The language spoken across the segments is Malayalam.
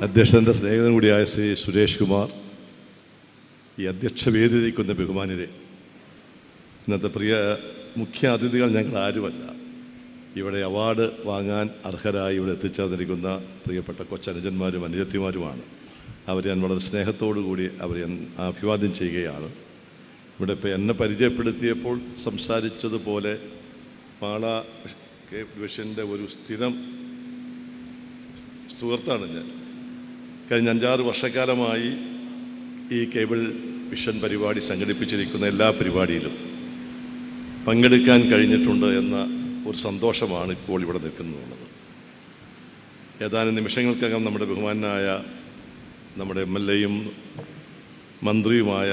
അധ്യക്ഷൻ്റെ സ്നേഹിതൻ കൂടിയായ ശ്രീ സുരേഷ് കുമാർ, ഈ അധ്യക്ഷ വേദിയിലേക്കുന്ന ബഹുമാനരെ, ഇന്നത്തെ പ്രിയ മുഖ്യ അതിഥികൾ ഞങ്ങൾ ആരുമല്ല. ഇവിടെ അവാർഡ് വാങ്ങാൻ അർഹരായി ഇവിടെ എത്തിച്ചേർന്നിരിക്കുന്ന പ്രിയപ്പെട്ട കൊച്ചനുജന്മാരും അനുജത്തിമാരുമാണ്. അവരെ ഞാൻ വളരെ സ്നേഹത്തോടു കൂടി അവരെ അഭിവാദ്യം ചെയ്യുകയാണ്. ഇവിടെ ഇപ്പോൾ എന്നെ പരിചയപ്പെടുത്തിയപ്പോൾ സംസാരിച്ചതുപോലെ മാള വിഷൻ്റെ ഒരു സ്ഥിരം സുഹൃത്താണ് ഞാൻ. കഴിഞ്ഞ 5-6 വർഷക്കാലമായി ഈ കേബിൾ വിഷൻ പരിപാടി സംഘടിപ്പിച്ചിരിക്കുന്ന എല്ലാ പരിപാടിയിലും പങ്കെടുക്കാൻ കഴിഞ്ഞിട്ടുണ്ട് എന്ന ഒരു സന്തോഷമാണ് ഇപ്പോൾ ഇവിടെ നിൽക്കുന്നുള്ളത്. ഏതാനും നിമിഷങ്ങൾക്കകം നമ്മുടെ ബഹുമാനായ നമ്മുടെ MLA-യും മന്ത്രിയുമായ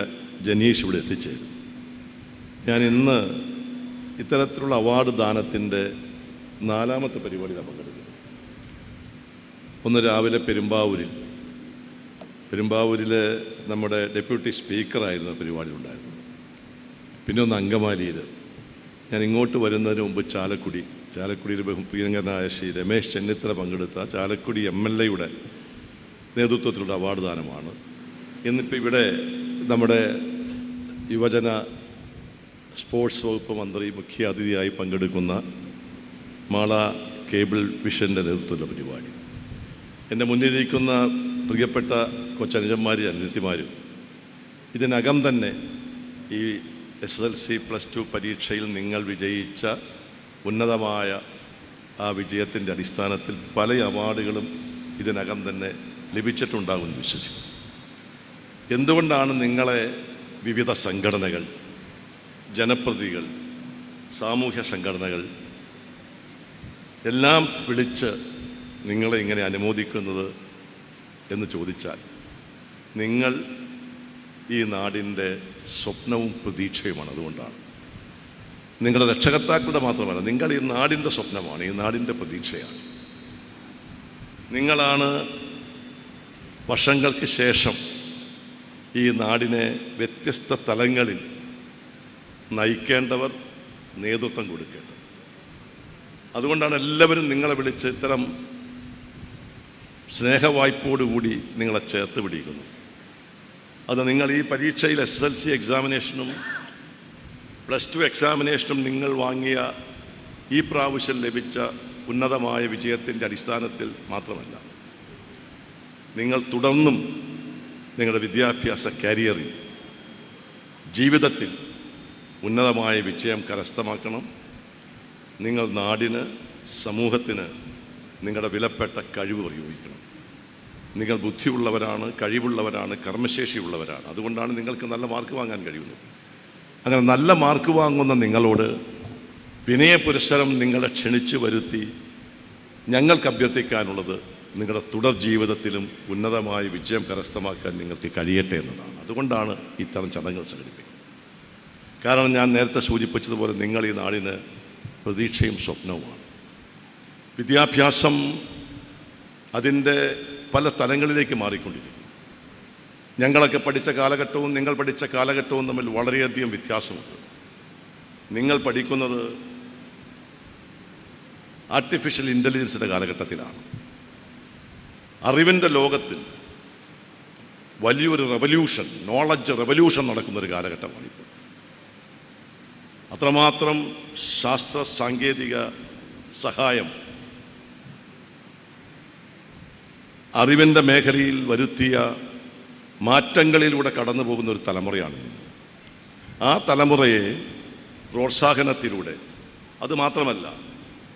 ജനീഷ് ഇവിടെ എത്തിച്ചേരും. ഞാൻ ഇന്ന് ഇത്തരത്തിലുള്ള അവാർഡ് ദാനത്തിൻ്റെ 4ാമത്തെ പരിപാടിയിലാണ് പങ്കെടുക്കുന്നത്. ഒന്ന് രാവിലെ പെരുമ്പാവൂരിൽ നമ്മുടെ ഡെപ്യൂട്ടി സ്പീക്കറായിരുന്ന പരിപാടിയിലുണ്ടായിരുന്നു. പിന്നെ ഒന്ന് അങ്കമാലിയിൽ. ഞാൻ ഇങ്ങോട്ട് വരുന്നതിന് മുമ്പ് ചാലക്കുടിയിൽ പ്രിയങ്കരനായ ശ്രീ രമേശ് ചെന്നിത്തല പങ്കെടുത്ത ചാലക്കുടി MLA-യുടെ നേതൃത്വത്തിലുള്ള അവാർഡ് ദാനമാണ്. ഇന്നിപ്പോൾ ഇവിടെ നമ്മുടെ യുവജന സ്പോർട്സ് വകുപ്പ് മന്ത്രി മുഖ്യ അതിഥിയായി പങ്കെടുക്കുന്ന മാള കേബിൾ വിഷൻ്റെ നേതൃത്വത്തിലുള്ള പരിപാടി. എൻ്റെ മുന്നിലിരിക്കുന്ന പ്രിയപ്പെട്ട കൊച്ചനുജന്മാരും അനുജത്തിമാരും ഇതിനകം തന്നെ ഈ SSLC +2 പരീക്ഷയിൽ നിങ്ങൾ വിജയിച്ച ഉന്നതമായ ആ വിജയത്തിൻ്റെ അടിസ്ഥാനത്തിൽ പല അവാർഡുകളും ഇതിനകം തന്നെ ലഭിച്ചിട്ടുണ്ടാകുമെന്ന് വിശ്വസിക്കുന്നു. എന്തുകൊണ്ടാണ് നിങ്ങളെ വിവിധ സംഘടനകൾ, ജനപ്രതിനിധികൾ, സാമൂഹ്യ സംഘടനകൾ എല്ലാം വിളിച്ച് നിങ്ങളെ ഇങ്ങനെ അനുമോദിക്കുന്നത് എന്ന് ചോദിച്ചാൽ, നിങ്ങൾ ഈ നാടിൻ്റെ സ്വപ്നവും പ്രതീക്ഷയുമാണ്. അതുകൊണ്ടാണ് നിങ്ങളുടെ രക്ഷകർത്താക്കളുടെ മാത്രമല്ല, നിങ്ങൾ ഈ നാടിൻ്റെ സ്വപ്നമാണ്, ഈ നാടിൻ്റെ പ്രതീക്ഷയാണ്. നിങ്ങളാണ് വർഷങ്ങൾക്ക് ശേഷം ഈ നാടിനെ വ്യത്യസ്ത തലങ്ങളിൽ നയിക്കേണ്ടവർ, നേതൃത്വം കൊടുക്കേണ്ടത്. അതുകൊണ്ടാണ് എല്ലാവരും നിങ്ങളെ വിളിച്ച് ഇത്തരം സ്നേഹവായ്പോടുകൂടി നിങ്ങളെ ചേർത്ത് പിടിക്കുന്നു. അത് നിങ്ങൾ ഈ പരീക്ഷയിൽ SSLC എക്സാമിനേഷനും +2 എക്സാമിനേഷനും നിങ്ങൾ വാങ്ങിയ ഈ പ്രാവശ്യം ലഭിച്ച ഉന്നതമായ വിജയത്തിൻ്റെ അടിസ്ഥാനത്തിൽ മാത്രമല്ല, നിങ്ങൾ തുടർന്നും നിങ്ങളുടെ വിദ്യാഭ്യാസ കരിയറിൽ, ജീവിതത്തിൽ ഉന്നതമായ വിജയം കരസ്ഥമാക്കണം. നിങ്ങൾ നാടിന്, സമൂഹത്തിന് നിങ്ങളുടെ വിലപ്പെട്ട കഴിവ് പ്രയോഗിക്കണം. നിങ്ങൾ ബുദ്ധിയുള്ളവരാണ്, കഴിവുള്ളവരാണ്, കർമ്മശേഷിയുള്ളവരാണ്. അതുകൊണ്ടാണ് നിങ്ങൾക്ക് നല്ല മാർക്ക് വാങ്ങാൻ കഴിയുന്നത്. അങ്ങനെ നല്ല മാർക്ക് വാങ്ങുന്ന നിങ്ങളോട് വിനയ പുരസ്സരം നിങ്ങളെ ക്ഷണിച്ചു വരുത്തി ഞങ്ങൾക്ക് അഭ്യർത്ഥിക്കാനുള്ളത്, നിങ്ങളുടെ തുടർ ജീവിതത്തിലും ഉന്നതമായ വിജയം കരസ്ഥമാക്കാൻ നിങ്ങൾക്ക് കഴിയട്ടെ എന്നതാണ്. അതുകൊണ്ടാണ് ഇത്തരം ചടങ്ങുകൾ സംഘടിപ്പിക്കുന്നത്. കാരണം ഞാൻ നേരത്തെ സൂചിപ്പിച്ചതുപോലെ നിങ്ങൾ ഈ നാടിന് പ്രതീക്ഷയും സ്വപ്നവുമാണ്. വിദ്യാഭ്യാസം അതിൻ്റെ പല തലങ്ങളിലേക്ക് മാറിക്കൊണ്ടിരിക്കുന്നു. ഞങ്ങളൊക്കെ പഠിച്ച കാലഘട്ടവും നിങ്ങൾ പഠിച്ച കാലഘട്ടവും തമ്മിൽ വളരെയധികം വ്യത്യാസമുണ്ട്. നിങ്ങൾ പഠിക്കുന്നത് ആർട്ടിഫിഷ്യൽ ഇൻ്റലിജൻസിൻ്റെ കാലഘട്ടത്തിലാണ്. അറിവിൻ്റെ ലോകത്തിൽ വലിയൊരു റെവല്യൂഷൻ, നോളജ് റെവല്യൂഷൻ നടക്കുന്നൊരു കാലഘട്ടമാണിപ്പോൾ. അത്രമാത്രം ശാസ്ത്ര സാങ്കേതിക സഹായം അറിവിൻ്റെ മേഖലയിൽ വരുത്തിയ മാറ്റങ്ങളിലൂടെ കടന്നു പോകുന്ന ഒരു തലമുറയാണ്. ആ തലമുറയെ പ്രോത്സാഹനത്തിലൂടെ, അതുമാത്രമല്ല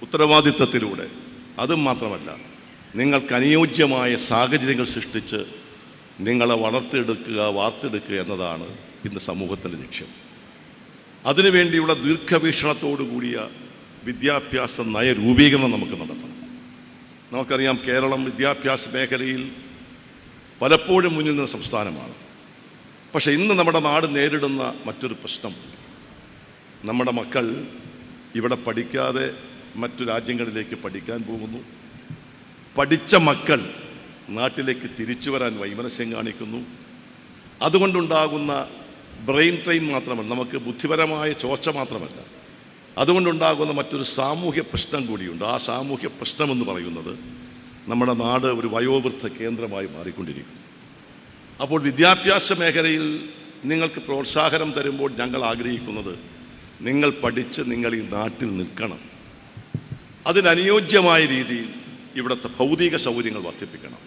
ഉത്തരവാദിത്വത്തിലൂടെ, അതും മാത്രമല്ല നിങ്ങൾക്ക് അനുയോജ്യമായ സാഹചര്യങ്ങൾ സൃഷ്ടിച്ച് നിങ്ങളെ വാർത്തെടുക്കുക എന്നതാണ് ഇന്ന് സമൂഹത്തിൻ്റെ ലക്ഷ്യം. അതിനുവേണ്ടിയുള്ള ദീർഘവീക്ഷണത്തോടു കൂടിയ വിദ്യാഭ്യാസ നയരൂപീകരണം നമുക്ക് നടത്തണം. നമുക്കറിയാം, കേരളം വിദ്യാഭ്യാസ മേഖലയിൽ പലപ്പോഴും മുന്നിൽ നിന്ന സംസ്ഥാനമാണ്. പക്ഷേ ഇന്ന് നമ്മുടെ നാട് നേരിടുന്ന മറ്റൊരു പ്രശ്നം, നമ്മുടെ മക്കൾ ഇവിടെ പഠിക്കാതെ മറ്റു രാജ്യങ്ങളിലേക്ക് പഠിക്കാൻ പോകുന്നു. പഠിച്ച മക്കൾ നാട്ടിലേക്ക് തിരിച്ചു വരാൻ വൈമനസ്യം കാണിക്കുന്നു. അതുകൊണ്ടുണ്ടാകുന്ന ബ്രെയിൻ ട്രെയിൻ മാത്രമല്ല, നമുക്ക് ബുദ്ധിപരമായ ചോർച്ച മാത്രമല്ല, അതുകൊണ്ടുണ്ടാകുന്ന മറ്റൊരു സാമൂഹ്യ പ്രശ്നം കൂടിയുണ്ട്. ആ സാമൂഹ്യ പ്രശ്നമെന്ന് പറയുന്നത് നമ്മുടെ നാട് ഒരു വയോവൃദ്ധ കേന്ദ്രമായി മാറിക്കൊണ്ടിരിക്കുന്നു. അപ്പോൾ വിദ്യാഭ്യാസ മേഖലയിൽ നിങ്ങൾക്ക് പ്രോത്സാഹനം തരുമ്പോൾ ഞങ്ങൾ ആഗ്രഹിക്കുന്നത് നിങ്ങൾ പഠിച്ച് നിങ്ങൾ ഈ നാട്ടിൽ നിൽക്കണം. അതിനനുയോജ്യമായ രീതിയിൽ ഇവിടുത്തെ ഭൗതിക സൗകര്യങ്ങൾ വർദ്ധിപ്പിക്കണം.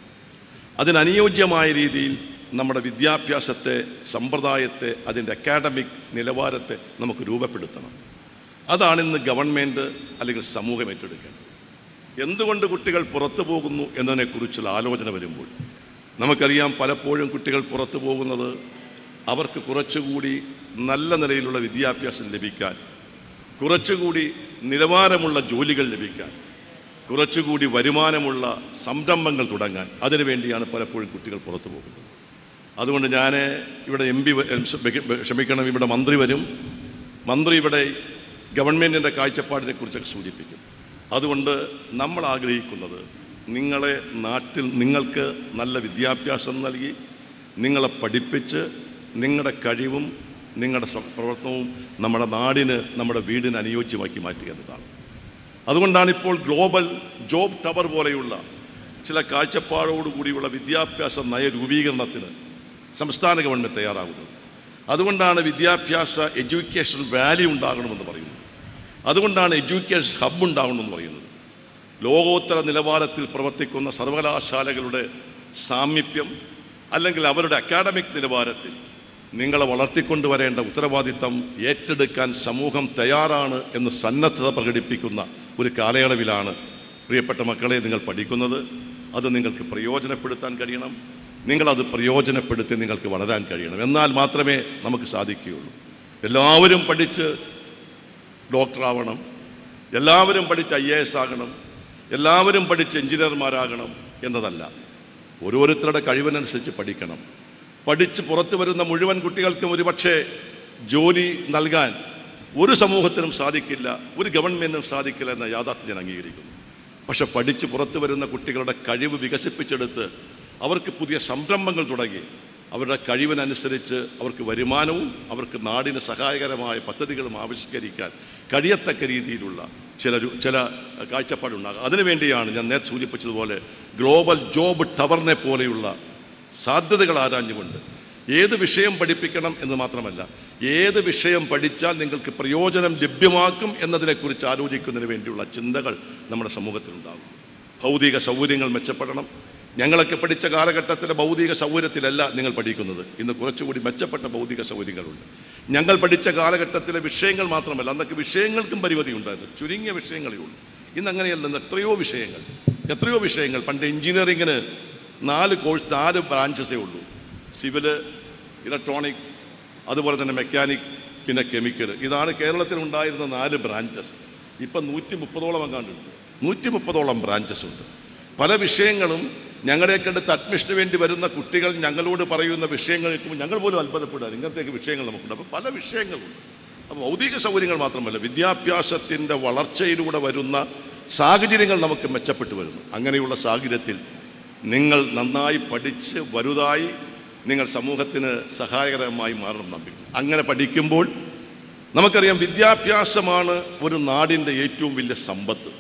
അതിനനുയോജ്യമായ രീതിയിൽ നമ്മുടെ വിദ്യാഭ്യാസത്തെ, സമ്പ്രദായത്തെ, അതിൻ്റെ അക്കാഡമിക് നിലവാരത്തെ നമുക്ക് രൂപപ്പെടുത്തണം. അതാണിന്ന് ഗവൺമെൻറ് അല്ലെങ്കിൽ സമൂഹം ഏറ്റെടുക്കേണ്ടത്. എന്തുകൊണ്ട് കുട്ടികൾ പുറത്തു പോകുന്നു എന്നതിനെക്കുറിച്ചുള്ള ആലോചന വരുമ്പോൾ നമുക്കറിയാം, പലപ്പോഴും കുട്ടികൾ പുറത്തു പോകുന്നത് അവർക്ക് കുറച്ചുകൂടി നല്ല നിലയിലുള്ള വിദ്യാഭ്യാസം ലഭിക്കാൻ, കുറച്ചുകൂടി നിലവാരമുള്ള ജോലികൾ ലഭിക്കാൻ, കുറച്ചുകൂടി വരുമാനമുള്ള സംരംഭങ്ങൾ തുടങ്ങാൻ, അതിനുവേണ്ടിയാണ് പലപ്പോഴും കുട്ടികൾ പുറത്തു പോകുന്നത്. അതുകൊണ്ട് ഞാൻ ഇവിടെ ഇവിടെ മന്ത്രി വരും. മന്ത്രി ഇവിടെ ഗവൺമെൻറ്റിൻ്റെ കാഴ്ചപ്പാടിനെക്കുറിച്ചൊക്കെ സൂചിപ്പിക്കും. അതുകൊണ്ട് നമ്മൾ ആഗ്രഹിക്കുന്നത് നിങ്ങളെ നാട്ടിൽ നിങ്ങൾക്ക് നല്ല വിദ്യാഭ്യാസം നൽകി നിങ്ങളെ പഠിപ്പിച്ച് നിങ്ങളുടെ കഴിവും നിങ്ങളുടെ പ്രവർത്തനവും നമ്മുടെ നാടിന്, നമ്മുടെ വീടിന് അനുയോജ്യമാക്കി മാറ്റുക എന്നതാണ്. അതുകൊണ്ടാണിപ്പോൾ ഗ്ലോബൽ ജോബ് ടവർ പോലെയുള്ള ചില കാഴ്ചപ്പാടോടുകൂടിയുള്ള വിദ്യാഭ്യാസ നയരൂപീകരണത്തിന് സംസ്ഥാന ഗവൺമെൻറ് തയ്യാറാകുന്നത്. അതുകൊണ്ടാണ് വിദ്യാഭ്യാസ എഡ്യൂക്കേഷൻ വാല്യൂ ഉണ്ടാകണമെന്ന് പറയുന്നത്. അതുകൊണ്ടാണ് എഡ്യൂക്കേഷൻ ഹബ്ബ് ഉണ്ടാകണമെന്ന് പറയുന്നത്. ലോകോത്തര നിലവാരത്തിൽ പ്രവർത്തിക്കുന്ന സർവകലാശാലകളുടെ സാമീപ്യം അല്ലെങ്കിൽ അവരുടെ അക്കാഡമിക് നിലവാരത്തിൽ നിങ്ങളെ വളർത്തിക്കൊണ്ടുവരേണ്ട ഉത്തരവാദിത്തം ഏറ്റെടുക്കാൻ സമൂഹം തയ്യാറാണ് എന്ന് സന്നദ്ധത പ്രകടിപ്പിക്കുന്ന ഒരു കാലയളവിലാണ് പ്രിയപ്പെട്ട മക്കളെ നിങ്ങൾ പഠിക്കുന്നത്. അത് നിങ്ങൾക്ക് പ്രയോജനപ്പെടുത്താൻ കഴിയണം. നിങ്ങളത് പ്രയോജനപ്പെടുത്തി നിങ്ങൾക്ക് വളരാൻ കഴിയണം. എന്നാൽ മാത്രമേ നമുക്ക് സാധിക്കുകയുള്ളൂ. എല്ലാവരും പഠിച്ച് ഡോക്ടറാവണം, എല്ലാവരും പഠിച്ച് IAS ആകണം, എല്ലാവരും പഠിച്ച് എഞ്ചിനീയർമാരാകണം എന്നതല്ല. ഓരോരുത്തരുടെ കഴിവിനനുസരിച്ച് പഠിക്കണം. പഠിച്ച് പുറത്തു വരുന്ന മുഴുവൻ കുട്ടികൾക്കും ഒരുപക്ഷെ ജോലി നൽകാൻ ഒരു സമൂഹത്തിനും സാധിക്കില്ല, ഒരു ഗവൺമെൻറ്റിനും സാധിക്കില്ല എന്ന യാഥാർത്ഥ്യം ഞാൻ അംഗീകരിക്കുന്നു. പക്ഷെ പഠിച്ച് പുറത്തു വരുന്ന കുട്ടികളുടെ കഴിവ് വികസിപ്പിച്ചെടുത്ത് അവർക്ക് പുതിയ സംരംഭങ്ങൾ തുടങ്ങി അവരുടെ കഴിവിനനുസരിച്ച് അവർക്ക് വരുമാനവും അവർക്ക് നാടിന് സഹായകരമായ പദ്ധതികളും ആവിഷ്കരിക്കാൻ കഴിയത്തക്ക രീതിയിലുള്ള ചില കാഴ്ചപ്പാടുണ്ടാകും. അതിനുവേണ്ടിയാണ് ഞാൻ നേരത്തെ സൂചിപ്പിച്ചതുപോലെ ഗ്ലോബൽ ജോബ് ടവറിനെ പോലെയുള്ള സാധ്യതകൾ ആരാഞ്ഞുകൊണ്ട് ഏത് വിഷയം പഠിപ്പിക്കണം എന്ന് മാത്രമല്ല, ഏത് വിഷയം പഠിച്ചാൽ നിങ്ങൾക്ക് പ്രയോജനം ലഭ്യമാക്കും എന്നതിനെക്കുറിച്ച് ആലോചിക്കുന്നതിന് വേണ്ടിയുള്ള ചിന്തകൾ നമ്മുടെ സമൂഹത്തിലുണ്ടാകും. ഭൗതിക സൗകര്യങ്ങൾ മെച്ചപ്പെടണം. ഞങ്ങളൊക്കെ പഠിച്ച കാലഘട്ടത്തിലെ ഭൗതിക സൗകര്യത്തിലല്ല നിങ്ങൾ പഠിക്കുന്നത്. ഇന്ന് കുറച്ചുകൂടി മെച്ചപ്പെട്ട ഭൗതിക സൗകര്യങ്ങളുണ്ട്. ഞങ്ങൾ പഠിച്ച കാലഘട്ടത്തിലെ വിഷയങ്ങൾ മാത്രമല്ല, അന്നൊക്കെ വിഷയങ്ങൾക്കും പരിമിതി ഉണ്ടായിരുന്നു. ചുരുങ്ങിയ വിഷയങ്ങളേ ഉള്ളൂ. ഇന്ന് അങ്ങനെയല്ല. എത്രയോ വിഷയങ്ങൾ. പണ്ട് എഞ്ചിനീയറിങ്ങിന് 4 ബ്രാഞ്ചസേ ഉള്ളൂ. സിവില്, ഇലക്ട്രോണിക്, അതുപോലെ തന്നെ മെക്കാനിക്, പിന്നെ കെമിക്കൽ. ഇതാണ് കേരളത്തിൽ ഉണ്ടായിരുന്ന 4 ബ്രാഞ്ചസ്. ഇപ്പം 130ഓളം എങ്ങാണ്ടുണ്ട്. 130ഓളം ബ്രാഞ്ചസ് ഉണ്ട്. പല വിഷയങ്ങളും ഞങ്ങളുടെയൊക്കെ അടുത്ത് അഡ്മിഷന് വേണ്ടി വരുന്ന കുട്ടികൾ ഞങ്ങളോട് പറയുന്ന വിഷയങ്ങൾ കേൾക്കുമ്പോൾ ഞങ്ങൾ പോലും അത്ഭുതപ്പെടുക. ഇങ്ങനത്തേക്ക് വിഷയങ്ങൾ നമുക്കുണ്ട്. അപ്പോൾ പല വിഷയങ്ങളുണ്ട്. അപ്പോൾ ഭൗതിക സൗകര്യങ്ങൾ മാത്രമല്ല, വിദ്യാഭ്യാസത്തിൻ്റെ വളർച്ചയിലൂടെ വരുന്ന സാഹചര്യങ്ങൾ നമുക്ക് മെച്ചപ്പെട്ടു വരുന്നു. അങ്ങനെയുള്ള സാഹചര്യത്തിൽ നിങ്ങൾ നന്നായി പഠിച്ച് വലുതായി നിങ്ങൾ സമൂഹത്തിന് സഹായകരമായി മാറണം നമ്പിക്കും. അങ്ങനെ പഠിക്കുമ്പോൾ നമുക്കറിയാം, വിദ്യാഭ്യാസമാണ് ഒരു നാടിൻ്റെ ഏറ്റവും വലിയ സമ്പത്ത്.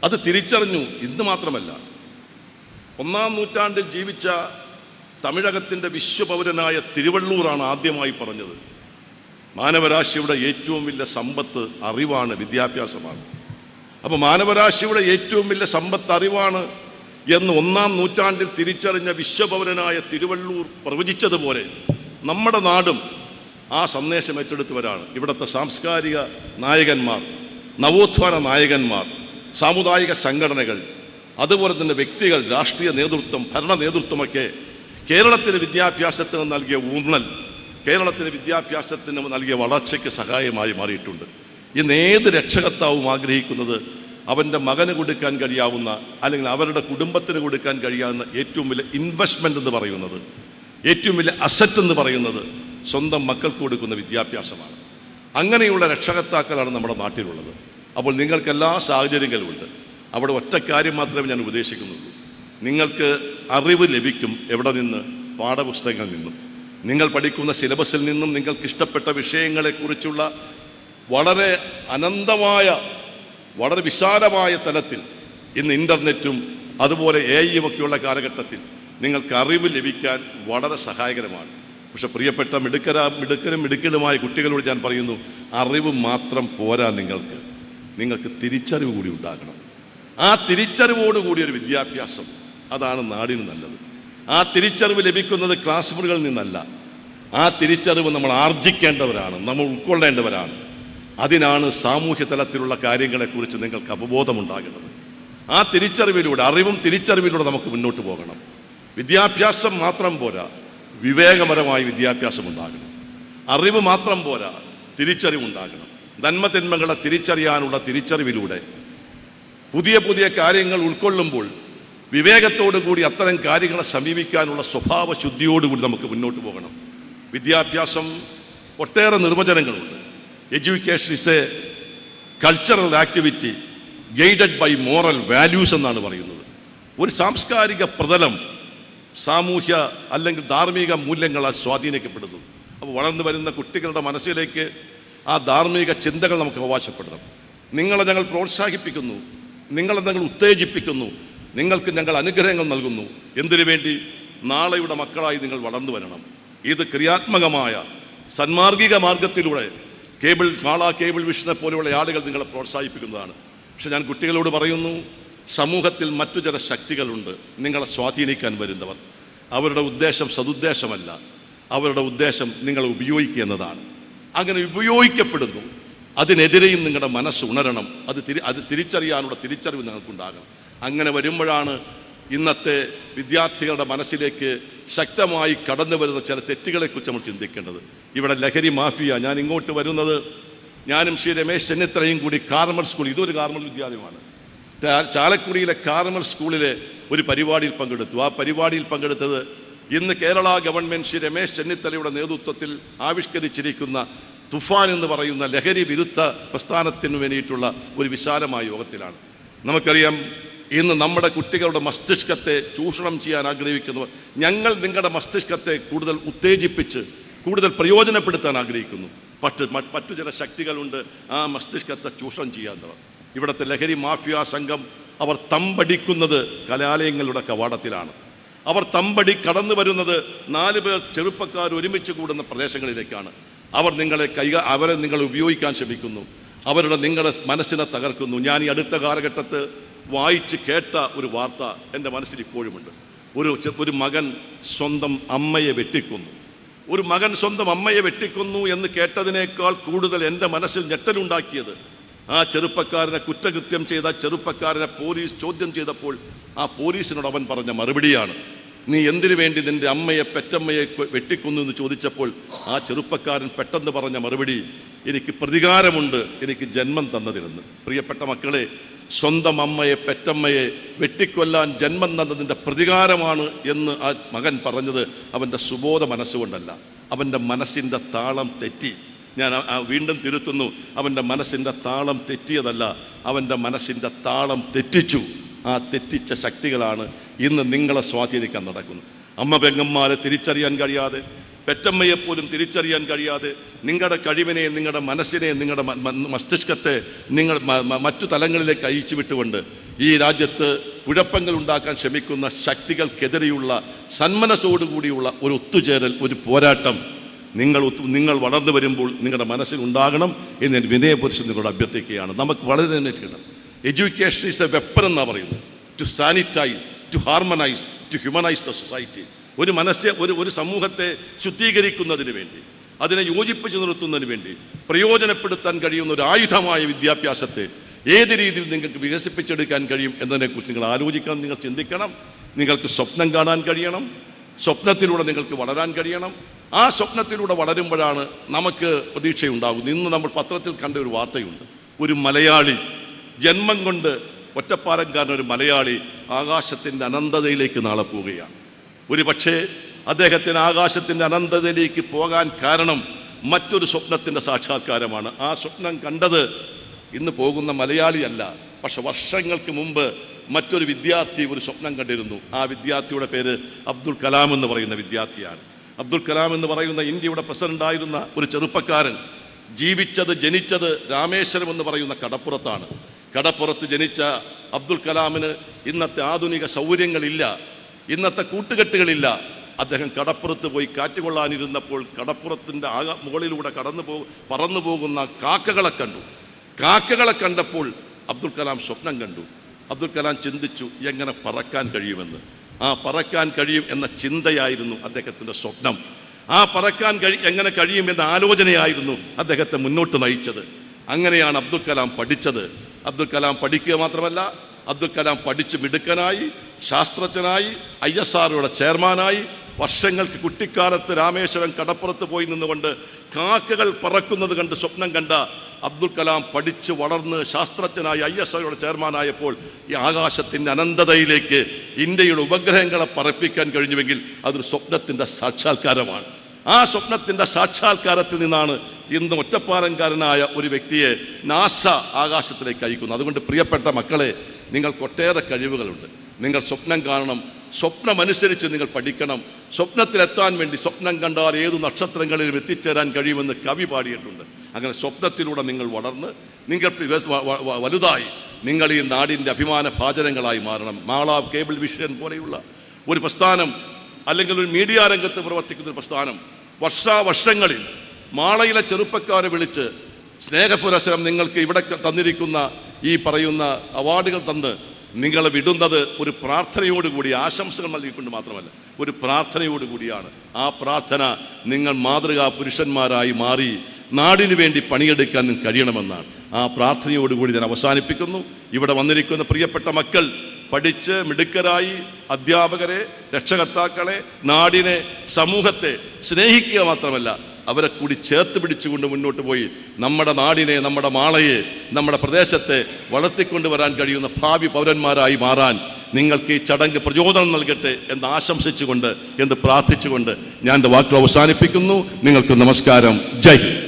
അത് തിരിച്ചറിഞ്ഞു. ഇന്ന് മാത്രമല്ല, 1-ാം നൂറ്റാണ്ടിൽ ജീവിച്ച തമിഴകത്തിൻ്റെ വിശ്വപൗരനായ തിരുവള്ളൂരാണ് ആദ്യമായി പറഞ്ഞത്, മാനവരാശിയുടെ ഏറ്റവും വലിയ സമ്പത്ത് അറിവാണ്, വിദ്യാഭ്യാസമാണ്. അപ്പോൾ മാനവരാശിയുടെ ഏറ്റവും വലിയ സമ്പത്ത് അറിവാണ് എന്ന് 1-ാം നൂറ്റാണ്ടിൽ തിരിച്ചറിഞ്ഞ വിശ്വപൗരനായ തിരുവള്ളൂർ പ്രവചിച്ചതുപോലെ നമ്മുടെ നാടും ആ സന്ദേശം ഏറ്റെടുത്തവരാണ്. ഇവിടുത്തെ സാംസ്കാരിക നായകന്മാർ, നവോത്ഥാന നായകന്മാർ, സാമുദായിക സംഘടനകൾ, അതുപോലെ തന്നെ വ്യക്തികൾ, രാഷ്ട്രീയ നേതൃത്വം, ഭരണ നേതൃത്വമൊക്കെ കേരളത്തിലെ വിദ്യാഭ്യാസത്തിന് നൽകിയ ഊന്നൽ, കേരളത്തിലെ വിദ്യാഭ്യാസത്തിന് നൽകിയ വളർച്ചയ്ക്ക് സഹായമായി മാറിയിട്ടുണ്ട്. ഇന്ന് ഏത് രക്ഷകർത്താവും ആഗ്രഹിക്കുന്നത് അവൻ്റെ മകന് കൊടുക്കാൻ കഴിയാവുന്ന, അല്ലെങ്കിൽ അവരുടെ കുടുംബത്തിന് കൊടുക്കാൻ കഴിയാവുന്ന ഏറ്റവും വലിയ ഇൻവെസ്റ്റ്മെൻ്റ് എന്ന് പറയുന്നത്, ഏറ്റവും വലിയ അസറ്റ് എന്ന് പറയുന്നത് സ്വന്തം മക്കൾക്ക് കൊടുക്കുന്ന വിദ്യാഭ്യാസമാണ്. അങ്ങനെയുള്ള രക്ഷകർത്താക്കളാണ് നമ്മുടെ നാട്ടിലുള്ളത്. അപ്പോൾ നിങ്ങൾക്ക് എല്ലാ സാഹചര്യങ്ങളുമുണ്ട്. അവിടെ ഒറ്റ കാര്യം മാത്രമേ ഞാൻ ഉപദേശിക്കുന്നുള്ളൂ. നിങ്ങൾക്ക് അറിവ് ലഭിക്കും. എവിടെ നിന്ന്? പാഠപുസ്തകങ്ങളിൽ നിന്നും, നിങ്ങൾ പഠിക്കുന്ന സിലബസിൽ നിന്നും. നിങ്ങൾക്ക് ഇഷ്ടപ്പെട്ട വിഷയങ്ങളെക്കുറിച്ചുള്ള വളരെ അനന്തമായ, വളരെ വിശാലമായ തലത്തിൽ ഇന്ന് ഇൻ്റർനെറ്റും അതുപോലെ AI ഒക്കെയുള്ള കാലഘട്ടത്തിൽ നിങ്ങൾക്ക് അറിവ് ലഭിക്കാൻ വളരെ സഹായകരമാണ്. പക്ഷെ പ്രിയപ്പെട്ട മിടുക്കരും മിടുക്കലുമായ കുട്ടികളോട് ഞാൻ പറയുന്നു, അറിവ് മാത്രം പോരാ, നിങ്ങൾക്ക് തിരിച്ചറിവ് കൂടി ഉണ്ടാകണം. ആ തിരിച്ചറിവോടുകൂടി ഒരു വിദ്യാഭ്യാസം, അതാണ് നാടിന് നല്ലത്. ആ തിരിച്ചറിവ് ലഭിക്കുന്നത് ക്ലാസ് മുറികളിൽ നിന്നല്ല. ആ തിരിച്ചറിവ് നമ്മൾ ആർജിക്കേണ്ടവരാണ്, നമ്മൾ ഉൾക്കൊള്ളേണ്ടവരാണ്. അതിനാണ് സാമൂഹ്യ തലത്തിലുള്ള കാര്യങ്ങളെക്കുറിച്ച് നിങ്ങൾക്ക് അവബോധമുണ്ടാകേണ്ടത്. ആ തിരിച്ചറിവിലൂടെ, അറിവും തിരിച്ചറിവിലൂടെ നമുക്ക് മുന്നോട്ട് പോകണം. വിദ്യാഭ്യാസം മാത്രം പോരാ, വിവേകപരമായ വിദ്യാഭ്യാസം ഉണ്ടാകണം. അറിവ് മാത്രം പോരാ, തിരിച്ചറിവുണ്ടാകണം. നന്മതിന്മകളെ തിരിച്ചറിയാനുള്ള തിരിച്ചറിവിലൂടെ പുതിയ പുതിയ കാര്യങ്ങൾ ഉൾക്കൊള്ളുമ്പോൾ വിവേകത്തോടു കൂടി അത്തരം കാര്യങ്ങളെ സമീപിക്കാനുള്ള സ്വഭാവ ശുദ്ധിയോടുകൂടി നമുക്ക് മുന്നോട്ട് പോകണം. വിദ്യാഭ്യാസം ഒട്ടേറെ നിർവചനങ്ങളുണ്ട്. Education is a cultural activity guided by moral values എന്നാണ് പറയുന്നത്. ഒരു സാംസ്കാരിക പ്രതലം സാമൂഹ്യ അല്ലെങ്കിൽ ധാർമ്മിക മൂല്യങ്ങളാൽ സ്വാധീനിക്കപ്പെടുന്നു. അപ്പോൾ വളർന്നു വരുന്ന കുട്ടികളുടെ മനസ്സിലേക്ക് ആ ധാർമ്മിക ചിന്തകൾ നമുക്ക് അവകാശപ്പെടണം. നിങ്ങളെ ഞങ്ങൾ പ്രോത്സാഹിപ്പിക്കുന്നു, നിങ്ങളെ ഞങ്ങൾ ഉത്തേജിപ്പിക്കുന്നു, നിങ്ങൾക്ക് ഞങ്ങൾ അനുഗ്രഹങ്ങൾ നൽകുന്നു. എന്തിനു വേണ്ടി? നാളെയുടെ മക്കളായി നിങ്ങൾ വളർന്നു വരണം. ഇത് ക്രിയാത്മകമായ സന്മാർഗിക മാർഗത്തിലൂടെ കേബിൾ വിഷനെ പോലെയുള്ള ആളുകൾ നിങ്ങളെ പ്രോത്സാഹിപ്പിക്കുന്നതാണ്. പക്ഷെ ഞാൻ കുട്ടികളോട് പറയുന്നു, സമൂഹത്തിൽ മറ്റു ചില ശക്തികളുണ്ട് നിങ്ങളെ സ്വാധീനിക്കാൻ വരുന്നവർ. അവരുടെ ഉദ്ദേശം സതുദ്ദേശമല്ല, അവരുടെ ഉദ്ദേശം നിങ്ങളെ ഉപയോഗിക്കുക എന്നതാണ്. അങ്ങനെ ഉപയോഗിക്കപ്പെടുന്നു, അതിനെതിരെയും നിങ്ങളുടെ മനസ്സ് ഉണരണം. അത് തിരിച്ചറിയാനുള്ള തിരിച്ചറിവ് നിങ്ങൾക്കുണ്ടാകണം. അങ്ങനെ വരുമ്പോഴാണ് ഇന്നത്തെ വിദ്യാർത്ഥികളുടെ മനസ്സിലേക്ക് ശക്തമായി കടന്നു വരുന്ന ചില തെറ്റുകളെക്കുറിച്ച് നമ്മൾ ചിന്തിക്കേണ്ടത്. ഇവിടെ ലഹരി മാഫിയ, ഞാൻ ഇങ്ങോട്ട് വരുന്നത്, ഞാനും ശ്രീ രമേശ് ചെന്നിത്തലയും കൂടി കാർമൽ സ്കൂൾ, ഇതൊരു കാർമൽ വിദ്യാലയമാണ്, ചാലക്കുടിയിലെ കാർമൽ സ്കൂളിലെ ഒരു പരിപാടിയിൽ പങ്കെടുത്തു. ആ പരിപാടിയിൽ പങ്കെടുത്തത് ഇന്ന് കേരള ഗവൺമെൻറ് ശ്രീ രമേശ് ചെന്നിത്തലയുടെ നേതൃത്വത്തിൽ ആവിഷ്കരിച്ചിരിക്കുന്ന തുഫാൻ എന്ന് പറയുന്ന ലഹരി വിരുദ്ധ പ്രസ്ഥാനത്തിന് വേണ്ടിയിട്ടുള്ള ഒരു വിശാലമായ യോഗത്തിലാണ്. നമുക്കറിയാം, ഇന്ന് നമ്മുടെ കുട്ടികളുടെ മസ്തിഷ്കത്തെ ചൂഷണം ചെയ്യാൻ ആഗ്രഹിക്കുന്നവർ, ഞങ്ങൾ നിങ്ങളുടെ മസ്തിഷ്കത്തെ കൂടുതൽ ഉത്തേജിപ്പിച്ച് കൂടുതൽ പ്രയോജനപ്പെടുത്താൻ ആഗ്രഹിക്കുന്നു. മറ്റു ചില ശക്തികളുണ്ട് ആ മസ്തിഷ്കത്തെ ചൂഷണം ചെയ്യാത്തവർ. ഇവിടുത്തെ ലഹരി മാഫിയ സംഘം അവർ തമ്പടിക്കുന്നത് കലാലയങ്ങളുടെ കവാടത്തിലാണ്. അവർ തമ്പടി കടന്നു വരുന്നത് 4 പേർ ചെറുപ്പക്കാർ ഒരുമിച്ച് കൂടുന്ന പ്രദേശങ്ങളിലേക്കാണ്. അവരെ നിങ്ങളെ ഉപയോഗിക്കാൻ ശ്രമിക്കുന്നു, നിങ്ങളുടെ മനസ്സിനെ തകർക്കുന്നു. ഞാൻ ഈ അടുത്ത കാലഘട്ടത്ത് വായിച്ച് കേട്ട ഒരു വാർത്ത എൻ്റെ മനസ്സിൽ ഇപ്പോഴുമുണ്ട്. ഒരു മകൻ സ്വന്തം അമ്മയെ വെട്ടിക്കൊന്നു. ഒരു മകൻ സ്വന്തം അമ്മയെ വെട്ടിക്കൊന്നു എന്ന് കേട്ടതിനേക്കാൾ കൂടുതൽ എൻ്റെ മനസ്സിൽ ഞെട്ടലുണ്ടാക്കിയത് ആ ചെറുപ്പക്കാരനെ, കുറ്റകൃത്യം ചെയ്ത ചെറുപ്പക്കാരനെ പോലീസ് ചോദ്യം ചെയ്തപ്പോൾ ആ പോലീസിനോട് അവൻ പറഞ്ഞ മറുപടിയാണ്. നീ എന്തിനു വേണ്ടി നിൻ്റെ അമ്മയെ, പെറ്റമ്മയെ വെട്ടിക്കൊന്നു എന്ന് ചോദിച്ചപ്പോൾ ആ ചെറുപ്പക്കാരൻ പെട്ടെന്ന് പറഞ്ഞ മറുപടി, എനിക്ക് പ്രതികാരമുണ്ട്, എനിക്ക് ജന്മം തന്നതിനെന്ന്. പ്രിയപ്പെട്ട മക്കളെ, സ്വന്തം അമ്മയെ, പെറ്റമ്മയെ വെട്ടിക്കൊല്ലാൻ ജന്മം തന്നതിൻ്റെ പ്രതികാരമാണ് എന്ന് ആ മകൻ പറഞ്ഞത് അവൻ്റെ സുബോധ മനസ്സുകൊണ്ടല്ല, അവൻ്റെ മനസ്സിൻ്റെ താളം തെറ്റി. ഞാൻ വീണ്ടും തിരുത്തുന്നു, അവൻ്റെ മനസ്സിൻ്റെ താളം തെറ്റിയതല്ല, അവൻ്റെ മനസ്സിൻ്റെ താളം തെറ്റിച്ചു. ആ തെറ്റിച്ച ശക്തികളാണ് ഇന്ന് നിങ്ങളെ സ്വാധീനിക്കാൻ നടക്കുന്നത്. അമ്മ പെങ്ങന്മാരെ തിരിച്ചറിയാൻ കഴിയാതെ, പെറ്റമ്മയെപ്പോലും തിരിച്ചറിയാൻ കഴിയാതെ, നിങ്ങളുടെ കഴിവിനെ, നിങ്ങളുടെ മനസ്സിനെ, നിങ്ങളുടെ മസ്തിഷ്കത്തെ നിങ്ങൾ മറ്റു തലങ്ങളിലേക്ക് അയച്ചു വിട്ടുകൊണ്ട് ഈ രാജ്യത്ത് കുഴപ്പങ്ങൾ ഉണ്ടാക്കാൻ ശ്രമിക്കുന്ന ശക്തികൾക്കെതിരെയുള്ള സന്മനസ്സോടുകൂടിയുള്ള ഒരു ഒത്തുചേരൽ, ഒരു പോരാട്ടം നിങ്ങൾ വളർന്നു വരുമ്പോൾ നിങ്ങളുടെ മനസ്സിലുണ്ടാകണം എന്ന് ഞാൻ വിനയപുരുഷൻ നിങ്ങളോട് അഭ്യർത്ഥിക്കുകയാണ്. നമുക്ക് വളരെ തന്നെ എഡ്യൂക്കേഷൻ ഈസ് എ വെപ്പൺ എന്നാണ് പറയുന്നത്. To sanitize, to harmonize, to humanize the society. ഒരു സമൂഹത്തെ ശുദ്ധീകരിക്കുന്നതിന് വേണ്ടി, അതിനെ യോജിപ്പിച്ച് നിർത്തുന്നതിന് വേണ്ടി പ്രയോജനപ്പെടുത്താൻ കഴിയുന്ന ഒരു ആയുധമായ വിദ്യാഭ്യാസത്തെ ഏത് രീതിയിൽ നിങ്ങൾക്ക് വികസിപ്പിച്ചെടുക്കാൻ കഴിയും എന്നതിനെക്കുറിച്ച് നിങ്ങൾ ആലോചിക്കണം, നിങ്ങൾ ചിന്തിക്കണം. നിങ്ങൾക്ക് സ്വപ്നം കാണാൻ കഴിയണം, സ്വപ്നത്തിലൂടെ നിങ്ങൾക്ക് വളരാൻ കഴിയണം. ആ സ്വപ്നത്തിലൂടെ വളരുമ്പോഴാണ് നമുക്ക് പ്രതീക്ഷയുണ്ടാകുന്നത്. ഇന്ന് നമ്മൾ പത്രത്തിൽ കണ്ട ഒരു വാർത്തയുണ്ട്, ഒരു മലയാളി ജന്മം കൊണ്ട് ഒറ്റപ്പാലംകാരൻ, ഒരു മലയാളി ആകാശത്തിൻ്റെ അനന്തതയിലേക്ക് നാളെ പോവുകയാണ്. ഒരു പക്ഷേ അദ്ദേഹത്തിന് ആകാശത്തിൻ്റെ അനന്തതയിലേക്ക് പോകാൻ കാരണം മറ്റൊരു സ്വപ്നത്തിൻ്റെ സാക്ഷാത്കാരമാണ്. ആ സ്വപ്നം കണ്ടത് ഇന്ന് പോകുന്ന മലയാളിയല്ല, പക്ഷെ വർഷങ്ങൾക്ക് മുമ്പ് മറ്റൊരു വിദ്യാർത്ഥി ഒരു സ്വപ്നം കണ്ടിരുന്നു. ആ വിദ്യാർത്ഥിയുടെ പേര് അബ്ദുൽ കലാം എന്ന് പറയുന്ന വിദ്യാർത്ഥിയാണ്. അബ്ദുൽ കലാം എന്ന് പറയുന്ന ഇന്ത്യയുടെ പ്രസിഡൻ്റായിരുന്ന ഒരു ചെറുപ്പക്കാരൻ ജനിച്ചത് രാമേശ്വരം എന്ന് പറയുന്ന കടപ്പുറത്താണ്. കടപ്പുറത്ത് ജനിച്ച അബ്ദുൽ കലാമിന് ഇന്നത്തെ ആധുനിക സൗകര്യങ്ങളില്ല, ഇന്നത്തെ കൂട്ടുകെട്ടുകളില്ല. അദ്ദേഹം കടപ്പുറത്ത് പോയി കാറ്റുകൊള്ളാനിരുന്നപ്പോൾ കടപ്പുറത്തിൻ്റെ മുകളിലൂടെ പറന്നു പോകുന്ന കാക്കകളെ കണ്ടു. കാക്കകളെ കണ്ടപ്പോൾ അബ്ദുൽ കലാം സ്വപ്നം കണ്ടു. അബ്ദുൽ കലാം ചിന്തിച്ചു എങ്ങനെ പറക്കാൻ കഴിയുമെന്ന്. ആ പറക്കാൻ കഴിയും എന്ന ചിന്തയായിരുന്നു അദ്ദേഹത്തിൻ്റെ സ്വപ്നം. ആ പറക്കാൻ എങ്ങനെ കഴിയും എന്ന ആലോചനയായിരുന്നു അദ്ദേഹത്തെ മുന്നോട്ട് നയിച്ചത്. അങ്ങനെയാണ് അബ്ദുൽ കലാം പഠിച്ചത്. അബ്ദുൽ കലാം പഠിക്കുക മാത്രമല്ല, അബ്ദുൽ കലാം പഠിച്ച് മിടുക്കനായി, ശാസ്ത്രജ്ഞനായി, ISROയുടെ ചെയർമാനായി, വർഷങ്ങൾക്ക് കുട്ടിക്കാലത്ത് രാമേശ്വരം കടപ്പുറത്ത് പോയി നിന്നുകൊണ്ട് കാക്കകൾ പറക്കുന്നത് കണ്ട് സ്വപ്നം കണ്ട അബ്ദുൽ കലാം പഠിച്ച് വളർന്ന് ശാസ്ത്രജ്ഞനായി ISROയുടെ ചെയർമാനായപ്പോൾ ഈ ആകാശത്തിൻ്റെ അനന്തതയിലേക്ക് ഇന്ത്യയുടെ ഉപഗ്രഹങ്ങളെ പറപ്പിക്കാൻ കഴിഞ്ഞുവെങ്കിൽ അതൊരു സ്വപ്നത്തിൻ്റെ സാക്ഷാത്കാരമാണ്. ആ സ്വപ്നത്തിൻ്റെ സാക്ഷാത്കാരത്തിൽ നിന്നാണ് ഇന്ന് ഒറ്റപ്പാലംകാരനായ ഒരു വ്യക്തിയെ നാസ ആകാശത്തിലേക്ക് അയക്കുന്നത്. അതുകൊണ്ട് പ്രിയപ്പെട്ട മക്കളെ, നിങ്ങൾക്കൊട്ടേറെ കഴിവുകളുണ്ട്. നിങ്ങൾ സ്വപ്നം കാണണം, സ്വപ്നമനുസരിച്ച് നിങ്ങൾ പഠിക്കണം. സ്വപ്നത്തിലെത്താൻ വേണ്ടി സ്വപ്നം കണ്ടാൽ ഏതു നക്ഷത്രങ്ങളിലും എത്തിച്ചേരാൻ കഴിയുമെന്ന് കവി പാടിയിട്ടുണ്ട്. അങ്ങനെ സ്വപ്നത്തിലൂടെ നിങ്ങൾ വളർന്ന് നിങ്ങൾ വലുതായി നിങ്ങൾ ഈ നാടിൻ്റെ അഭിമാന ഭാജനങ്ങളായി മാറണം. മാള കേബിൾ വിഷൻ പോലെയുള്ള ഒരു പ്രസ്ഥാനം, അല്ലെങ്കിൽ ഒരു മീഡിയ രംഗത്ത് പ്രവർത്തിക്കുന്ന ഒരു പ്രസ്ഥാനം വർഷാവർഷങ്ങളിൽ മാളയിലെ ചെറുപ്പക്കാരെ വിളിച്ച് സ്നേഹപുരസ്സരം നിങ്ങൾക്ക് ഇവിടെ തന്നിരിക്കുന്ന ഈ പറയുന്ന അവാർഡുകൾ തന്ന് നിങ്ങളെ വിടുന്നത് ഒരു പ്രാർത്ഥനയോടുകൂടി, ആശംസകൾ നൽകിക്കൊണ്ട് മാത്രമല്ല, ഒരു പ്രാർത്ഥനയോടുകൂടിയാണ്. ആ പ്രാർത്ഥന നിങ്ങൾ മാതൃകാ പുരുഷന്മാരായി മാറി നാടിനു വേണ്ടി പണിയെടുക്കാൻ കഴിയണമെന്നാണ്. ആ പ്രാർത്ഥനയോടുകൂടി ഞാൻ അവസാനിപ്പിക്കുന്നു. ഇവിടെ വന്നിരിക്കുന്ന പ്രിയപ്പെട്ട മക്കൾ പഠിച്ച് മിടുക്കരായി അധ്യാപകരെ, രക്ഷകർത്താക്കളെ, നാടിനെ, സമൂഹത്തെ സ്നേഹിക്കുക മാത്രമല്ല അവരെ കൂടി ചേർത്ത് പിടിച്ചുകൊണ്ട് മുന്നോട്ട് പോയി നമ്മുടെ നാടിനെ, നമ്മുടെ മാളയെ, നമ്മുടെ പ്രദേശത്തെ വളർത്തിക്കൊണ്ടുവരാൻ കഴിയുന്ന ഭാവി പൗരന്മാരായി മാറാൻ നിങ്ങൾക്ക് ഈ ചടങ്ങ് പ്രചോദനം നൽകട്ടെ എന്ന് ആശംസിച്ചുകൊണ്ട്, എന്ന് പ്രാർത്ഥിച്ചുകൊണ്ട് ഞാൻ എൻ്റെ വാക്കുകൾ അവസാനിപ്പിക്കുന്നു. നിങ്ങൾക്ക് നമസ്കാരം. ജയ് ഹിന്ദ്.